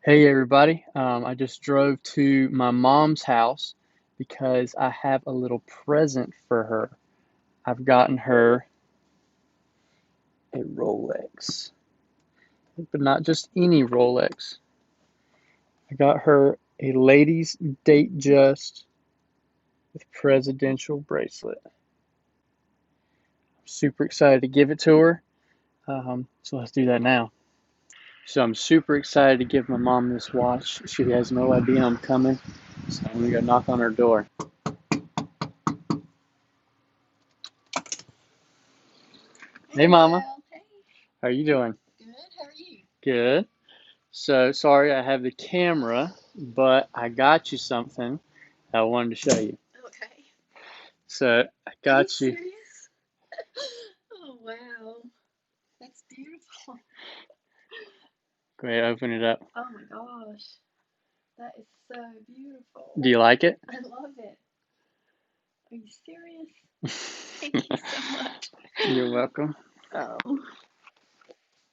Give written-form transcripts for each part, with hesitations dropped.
Hey everybody, I just drove to my mom's house because I have a little present for her. I've gotten her a Rolex, but not just any Rolex. I got her a ladies date just with presidential bracelet. I'm super excited to give it to her, so let's do that now. So I'm super excited to give my mom this watch. She has no idea I'm coming, so I'm gonna go knock on her door. Hey, Mama. Hey, How are you doing? good. How are you? Good. So sorry I have the camera, but I got you something I wanted to show you. Okay. So I Are you got you. serious? Oh, wow. That's beautiful. Go ahead, open it up. Oh my gosh. That is so beautiful. Do you like it? I love it. Are you serious? Thank you so much. You're welcome. Oh,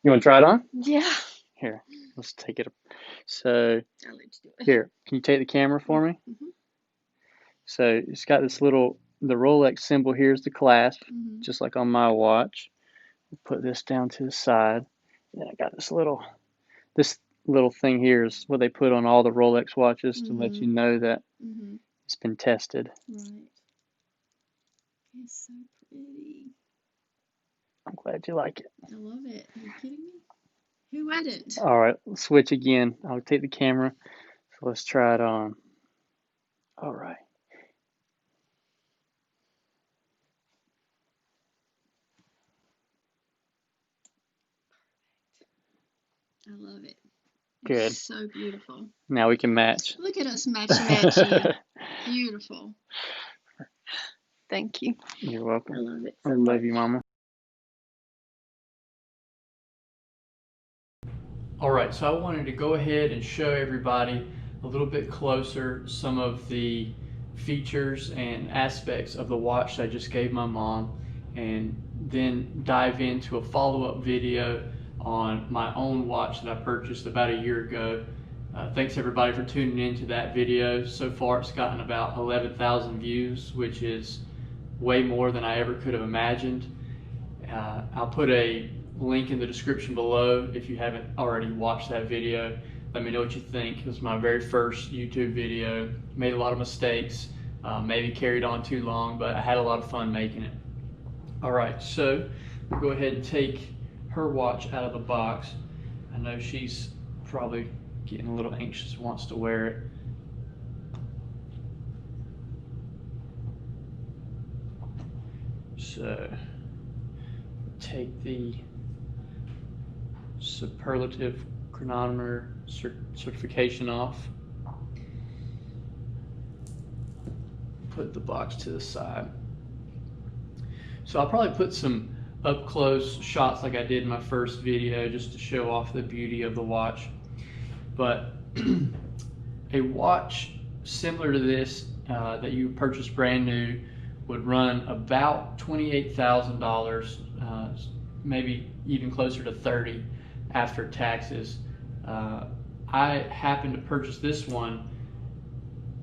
You want to try it on? yeah. Here, let's take it. So I'll let you do it. here, can you take the camera for me? Mm-hmm. So it's got this the Rolex symbol. Here's the clasp, Mm-hmm. just like on my watch. Put this down to the side. And then I got this little thing here is what they put on all the Rolex watches to let you know that Mm-hmm. it's been tested. Right. It's so pretty. I'm glad you like it. I love it. Are you kidding me? Who wouldn't? All right, let's switch again. I'll take the camera. So let's try it on. All right. I love it. Good. It's so beautiful. Now we can match. Look at us matching. Beautiful. Thank you. You're welcome. I love it I so love much. you, Mama. All right, so I wanted to go ahead and show everybody a little bit closer some of the features and aspects of the watch that I just gave my mom, and then dive into a follow-up video on my own watch that I purchased about a year ago. Thanks everybody for tuning into that video. So far it's gotten about 11,000 views, which is way more than I ever could have imagined. I'll put a link in the description below if you haven't already watched that video. Let me know what you think. It was my very first YouTube video. Made a lot of mistakes, maybe carried on too long, but I had a lot of fun making it. All right, so we'll go ahead and take her watch out of the box. I know she's probably getting a little anxious, wants to wear it. So take the superlative chronometer certification off. Put the box to the side. So I'll probably put some up close shots like I did in my first video just to show off the beauty of the watch. But a watch similar to this that you purchased brand new would run about $28,000, maybe even closer to 30 after taxes. I happened to purchase this one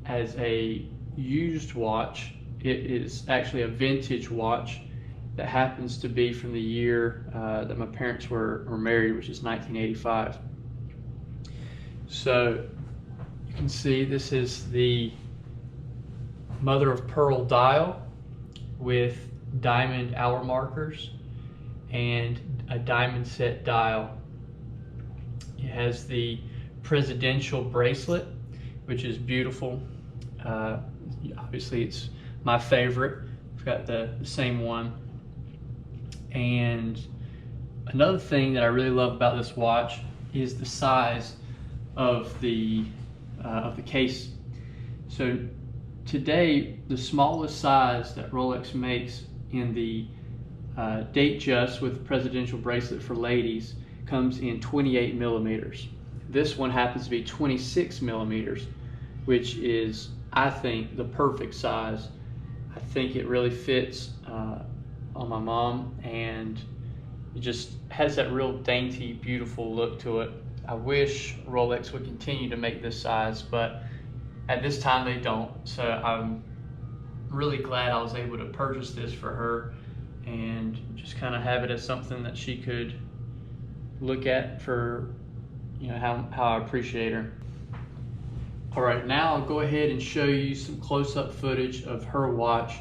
as a used watch. It is actually a vintage watch that happens to be from the year that my parents were married, which is 1985. So you can see this is the mother of pearl dial with diamond hour markers and a diamond set dial. It has the presidential bracelet, which is beautiful. Obviously it's my favorite. I've got the same one. And another thing that I really love about this watch is the size of the case. So today, the smallest size that Rolex makes in the date just with presidential bracelet for ladies comes in 28 millimeters. This one happens to be 26 millimeters, which is, I think, the perfect size. I think it really fits on my mom, and it just has that real dainty, beautiful look to it. I wish Rolex would continue to make this size, but at this time they don't. So I'm really glad I was able to purchase this for her and just kind of have it as something that she could look at for, you know, how I appreciate her. All right, now I'll go ahead and show you some close-up footage of her watch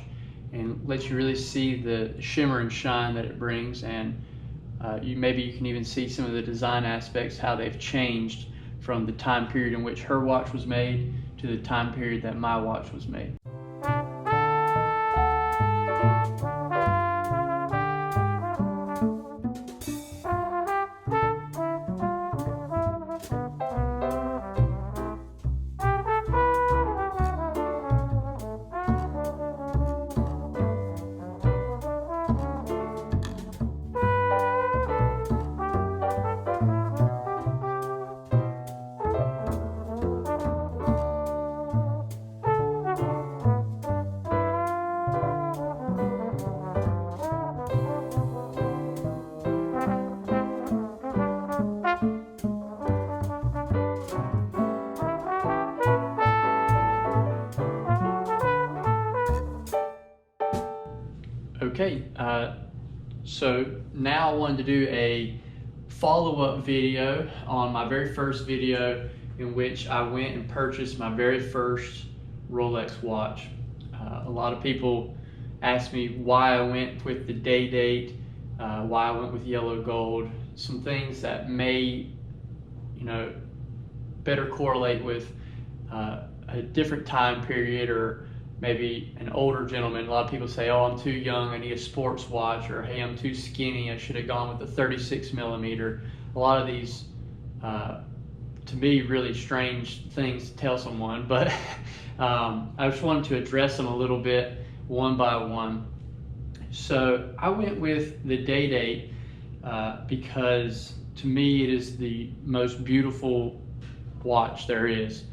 and let you really see the shimmer and shine that it brings, and maybe you can even see some of the design aspects, how they've changed from the time period in which her watch was made to the time period that my watch was made. Okay, so now I wanted to do a follow-up video on my very first video in which I went and purchased my very first Rolex watch. A lot of people ask me why I went with the day date, why I went with yellow gold, some things that may, better correlate with a different time period, or maybe an older gentleman. A lot of people say, oh, I'm too young, I need a sports watch, or hey, I'm too skinny, I should have gone with the 36 millimeter. A lot of these, to me, really strange things to tell someone, but I just wanted to address them a little bit one by one. So I went with the day date because to me it is the most beautiful watch there is.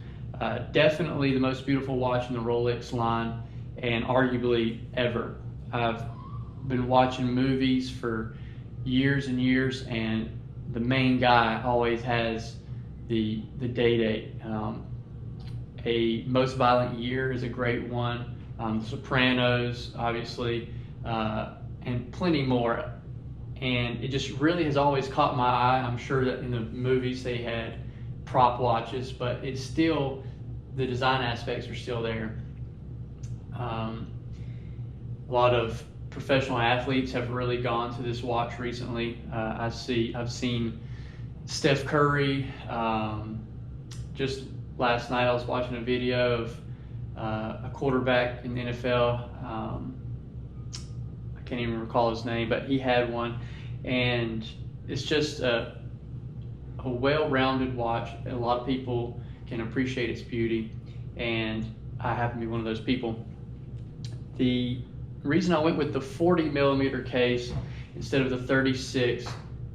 Definitely the most beautiful watch in the Rolex line, and arguably ever. I've been watching movies for years and years, and the main guy always has the day date. A Most Violent Year is a great one. The Sopranos, obviously, and plenty more. And it just really has always caught my eye. I'm sure that in the movies they had prop watches, but it's still, the design aspects are still there. A lot of professional athletes have really gone to this watch recently. I've seen Steph Curry. Just last night I was watching a video of a quarterback in the NFL. I can't even recall his name, but he had one, and it's just a well-rounded watch. A lot of people can appreciate its beauty, and I happen to be one of those people. The reason I went with the 40 millimeter case instead of the 36,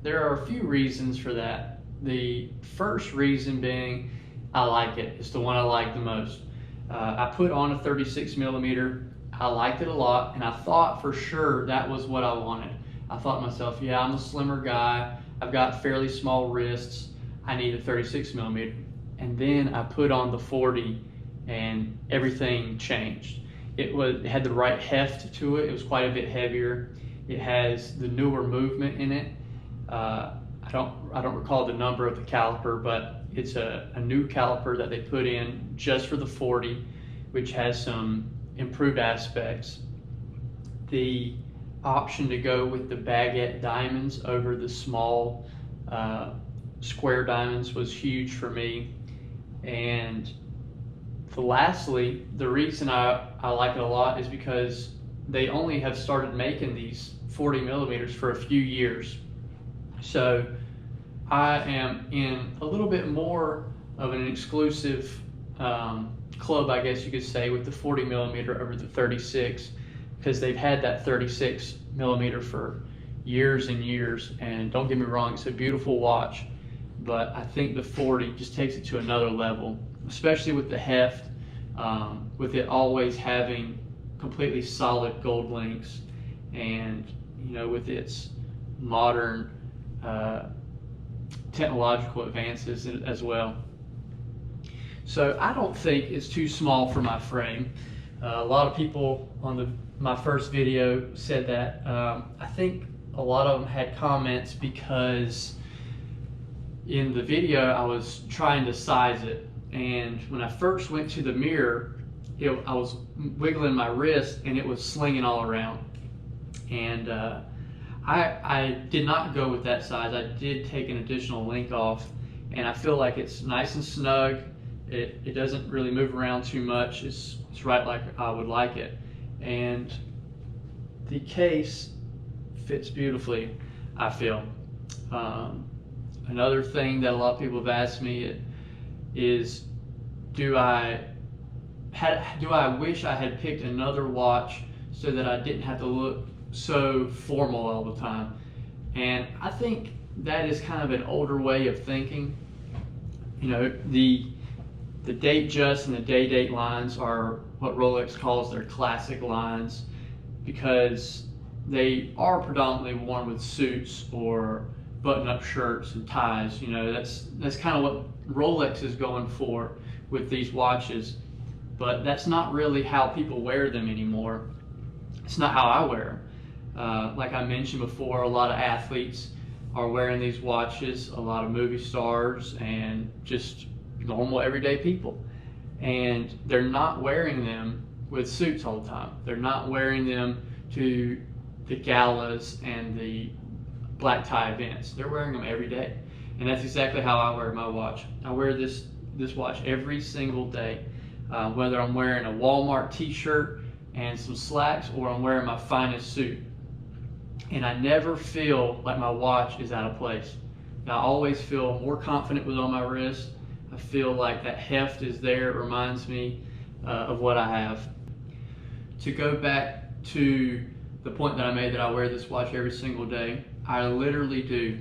there are a few reasons for that. The first reason being, I like it. It's the one I like the most. I put on a 36 millimeter. I liked it a lot, and I thought for sure that was what I wanted. I thought to myself, yeah, I'm a slimmer guy. I've got fairly small wrists. I need a 36 millimeter. And then I put on the 40, and everything changed. It had the right heft to it. It was quite a bit heavier. It has the newer movement in it. I don't recall the number of the caliper, but it's a new caliper that they put in just for the 40, which has some improved aspects. The option to go with the baguette diamonds over the small square diamonds was huge for me. And lastly, the reason I like it a lot is because they only have started making these 40 millimeters for a few years. So I am in a little bit more of an exclusive club, I guess you could say, with the 40 millimeter over the 36, because they've had that 36 millimeter for years and years. And don't get me wrong, it's a beautiful watch, but I think the 40 just takes it to another level, especially with the heft, with it always having completely solid gold links, and with its modern technological advances as well. So I don't think it's too small for my frame. A lot of people on my first video said that. I think a lot of them had comments because in the video I was trying to size it, and when I first went to the mirror, I was wiggling my wrist and it was slinging all around. And I did not go with that size. I did take an additional link off, and I feel like it's nice and snug. It doesn't really move around too much. It's right like I would like it. And the case fits beautifully, I feel. Another thing that a lot of people have asked me is, do I wish I had picked another watch so that I didn't have to look so formal all the time? And I think that is kind of an older way of thinking. You know, the Datejust and the Day-Date lines are what Rolex calls their classic lines, because they are predominantly worn with suits or button-up shirts and ties. You know, that's kind of what Rolex is going for with these watches, but that's not really how people wear them anymore. It's not how I wear them. Like I mentioned before, a lot of athletes are wearing these watches, a lot of movie stars and just normal everyday people, and they're not wearing them with suits all the time. They're not wearing them to the galas and the black tie events. They're wearing them every day, and that's exactly how I wear my watch. I wear this watch every single day, whether I'm wearing a Walmart t-shirt and some slacks or I'm wearing my finest suit, and I never feel like my watch is out of place. I always feel more confident with it on my wrist. I feel like that heft is there. It reminds me of what I have. To go back to the point that I made, that I wear this watch every single day, I literally do.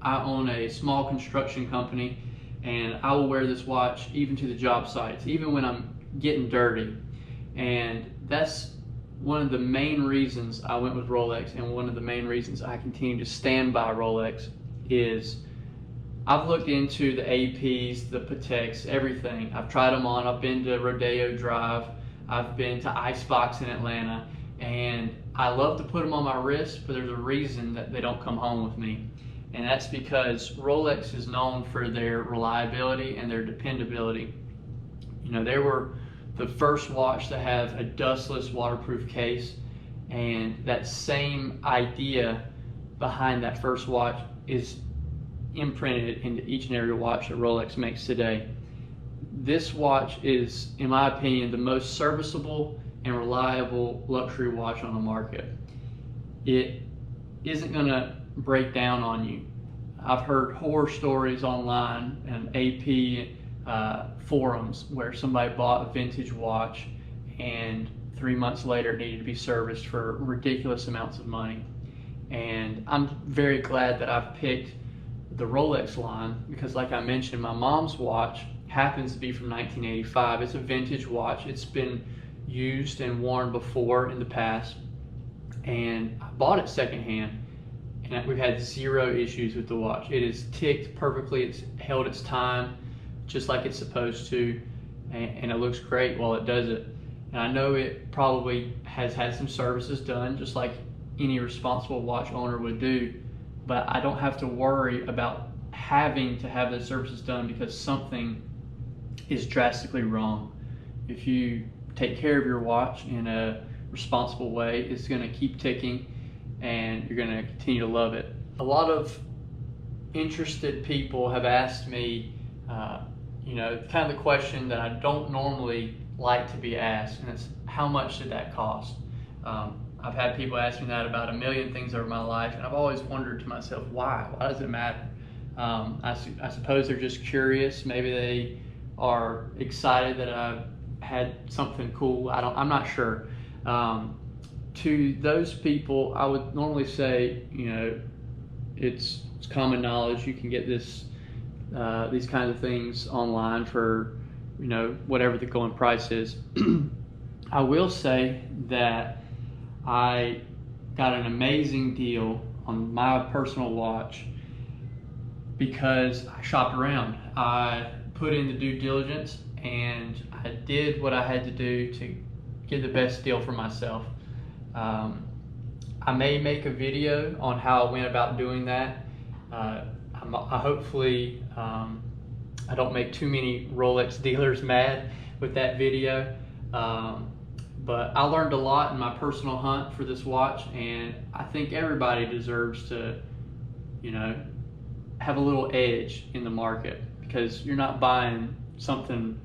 I own a small construction company, and I will wear this watch even to the job sites, even when I'm getting dirty. And that's one of the main reasons I went with Rolex, and one of the main reasons I continue to stand by Rolex is I've looked into the APs, the Pateks, everything. I've tried them on. I've been to Rodeo Drive. I've been to Icebox in Atlanta, and I love to put them on my wrist, but there's a reason that they don't come home with me. And that's because Rolex is known for their reliability and their dependability. You know, they were the first watch to have a dustless waterproof case, and that same idea behind that first watch is imprinted into each and every watch that Rolex makes today. This watch is, in my opinion, the most serviceable and reliable luxury watch on the market. It isn't going to break down on you. I've heard horror stories online and AP forums where somebody bought a vintage watch and 3 months later it needed to be serviced for ridiculous amounts of money. And I'm very glad that I've picked the Rolex line, because like I mentioned, my mom's watch happens to be from 1985. It's a vintage watch. It's been used and worn before in the past, and I bought it secondhand, and we've had zero issues with the watch. It is ticked perfectly. It's held its time just like it's supposed to, and it looks great while it does it. And I know it probably has had some services done, just like any responsible watch owner would do, but I don't have to worry about having to have those services done because something is drastically wrong. If you take care of your watch in a responsible way, it's going to keep ticking and you're going to continue to love it. A lot of interested people have asked me, you know, kind of the question that I don't normally like to be asked, and it's, how much did that cost? I've had people ask me that about a million things over my life, and I've always wondered to myself, why? Why does it matter? I suppose they're just curious. Maybe they are excited that I've had something cool. I'm not sure. To those people, I would normally say, you know, it's common knowledge. You can get these kinds of things online for, you know, whatever the going price is. I will say that I got an amazing deal on my personal watch because I shopped around. I put in the due diligence and I did what I had to do to get the best deal for myself. I may make a video on how I went about doing that. I hopefully I don't make too many Rolex dealers mad with that video. But I learned a lot in my personal hunt for this watch, and I think everybody deserves to, you know, have a little edge in the market, because you're not buying something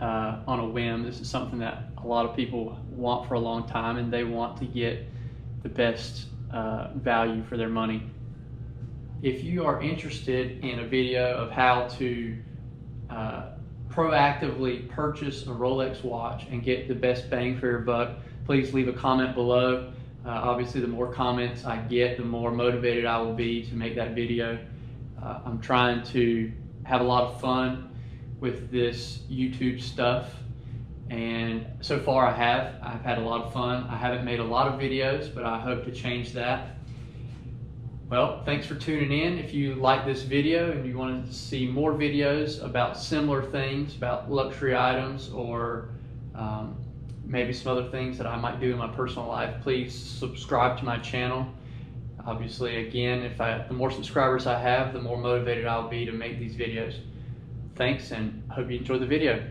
on a whim. This is something that a lot of people want for a long time, and they want to get the best value for their money. If you are interested in a video of how to proactively purchase a Rolex watch and get the best bang for your buck, please leave a comment below. Obviously, the more comments I get, the more motivated I will be to make that video. I'm trying to have a lot of fun with this YouTube stuff, and so far I've had a lot of fun. I haven't made a lot of videos, but I hope to change that. Well, thanks for tuning in. If you like this video and you want to see more videos about similar things, about luxury items, or maybe some other things that I might do in my personal life, please subscribe to my channel. Obviously, again, the more subscribers I have, the more motivated I'll be to make these videos. Thanks, and I hope you enjoy the video.